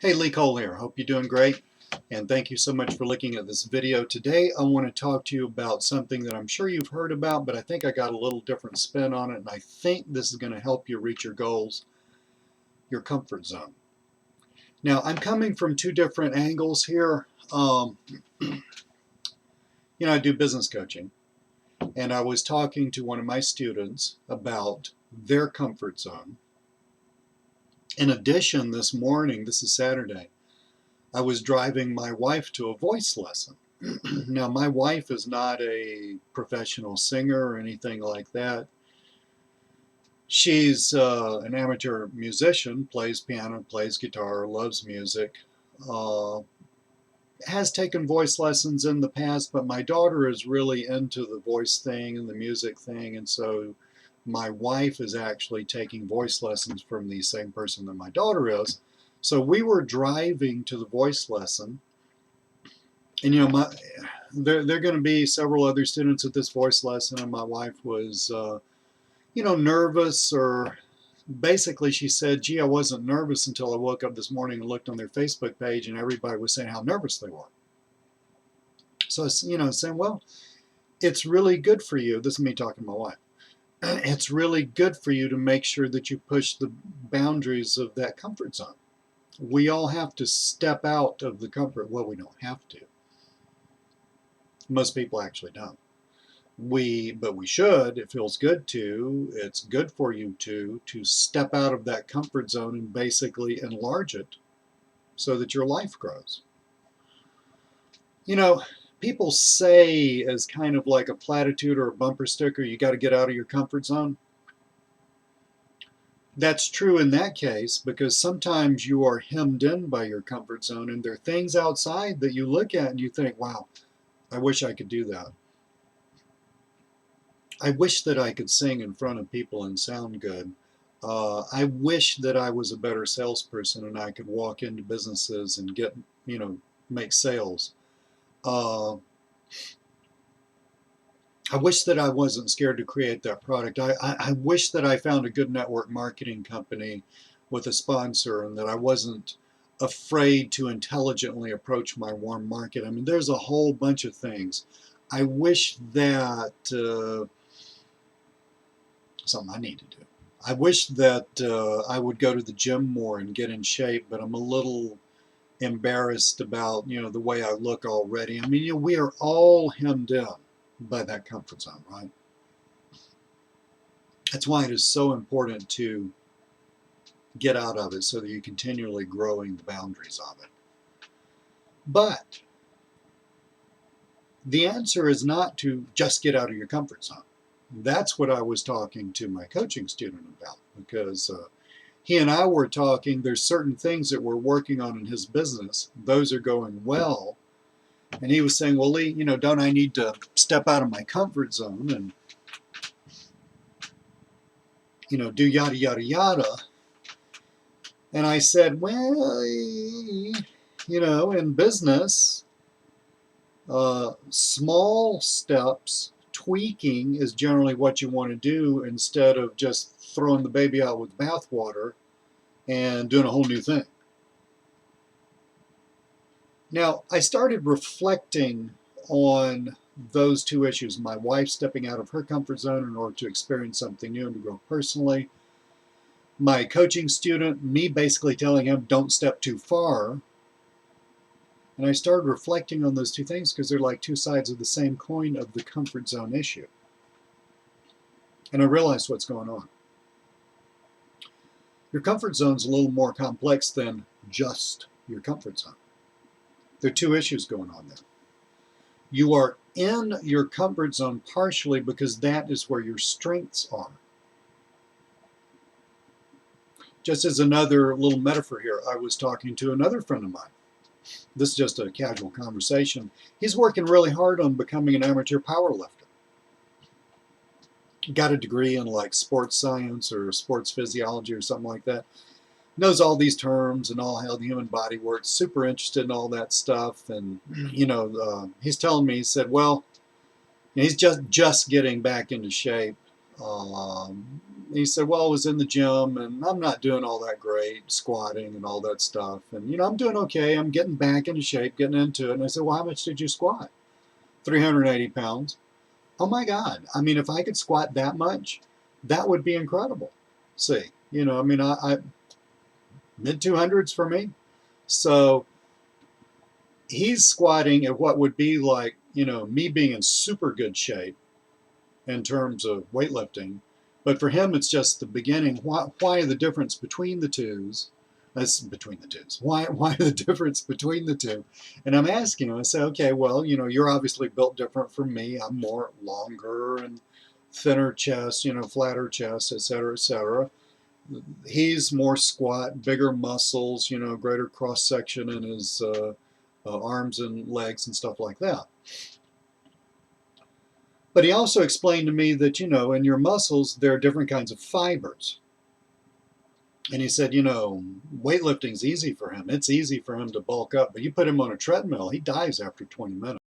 Hey, Lee Cole here. Hope you're doing great. And thank you so much for looking at this video. Today, I want to talk to you about something that I'm sure you've heard about, but I think I got a little different spin on it. And I think this is going to help you reach your goals, your comfort zone. Now, I'm coming from two different angles here. I do business coaching. And I was talking to one of my students about their comfort zone. In addition, this morning, this is Saturday, I was driving my wife to a voice lesson. Now, my wife is not a professional singer or anything like that. She's an amateur musician, plays piano, plays guitar, loves music, has taken voice lessons in the past, but my daughter is really into the voice thing and the music thing, and so my wife is actually taking voice lessons from the same person that my daughter is. So we were driving to the voice lesson, and there are going to be several other students at this voice lesson, and my wife was, nervous, or basically she said, gee, I wasn't nervous until I woke up this morning and looked on their Facebook page, and everybody was saying how nervous they were. So, saying, well, it's really good for you. This is me talking to my wife. It's really good for you to make sure that you push the boundaries of that comfort zone. We all have to step out of the comfort. Well, we don't have to. Most people actually don't. But we should. It feels good to. It's good for you to step out of that comfort zone and basically enlarge it so that your life grows. People say, as kind of like a platitude or a bumper sticker, you got to get out of your comfort zone. That's true in that case, because sometimes you are hemmed in by your comfort zone, and there are things outside that you look at and you think, wow, I wish I could do that. I wish that I could sing in front of people and sound good. I wish that I was a better salesperson and I could walk into businesses and make sales. I wish that I wasn't scared to create that product. I wish that I found a good network marketing company with a sponsor, and that I wasn't afraid to intelligently approach my warm market. I mean, there's a whole bunch of things. I wish that something I need to do. I wish that I would go to the gym more and get in shape, but I'm a little embarrassed about the way I look already. I mean, we are all hemmed in by that comfort zone, right? That's why it is so important to get out of it so that you're continually growing the boundaries of it. But the answer is not to just get out of your comfort zone. That's what I was talking to my coaching student about, because he and I were talking. There's certain things that we're working on in his business. Those are going well. And he was saying, well, Lee, don't I need to step out of my comfort zone and, do yada, yada, yada. And I said, well, in business, small steps, tweaking is generally what you want to do, instead of just throwing the baby out with bathwater and doing a whole new thing. Now, I started reflecting on those two issues: my wife stepping out of her comfort zone in order to experience something new and to grow personally, my coaching student, me basically telling him, don't step too far. And I started reflecting on those two things because they're like two sides of the same coin of the comfort zone issue. And I realized what's going on. Your comfort zone is a little more complex than just your comfort zone. There are two issues going on there. You are in your comfort zone partially because that is where your strengths are. Just as another little metaphor here, I was talking to another friend of mine. This is just a casual conversation. He's working really hard on becoming an amateur power lifter. Got a degree in like sports science or sports physiology or something like that. Knows all these terms and all how the human body works. Super interested in all that stuff. And he's telling me, he said, well, he's just getting back into shape. he said, well, I was in the gym and I'm not doing all that great, squatting and all that stuff. And, I'm doing okay. I'm getting back into shape, getting into it. And I said, well, how much did you squat? 380 pounds. Oh my God. I mean, if I could squat that much, that would be incredible. See, I mid 200s for me. So he's squatting at what would be like, me being in super good shape in terms of weightlifting. But for him, it's just the beginning. Why the difference between the twos? That's between the twos. Why the difference between the two? And I'm asking him, I say, okay, well, you're obviously built different from me. I'm more longer and thinner chest, flatter chest, et cetera, et cetera. He's more squat, bigger muscles, greater cross section in his arms and legs and stuff like that. But he also explained to me that, in your muscles, there are different kinds of fibers. And he said, weightlifting's easy for him. It's easy for him to bulk up. But you put him on a treadmill, he dies after 20 minutes.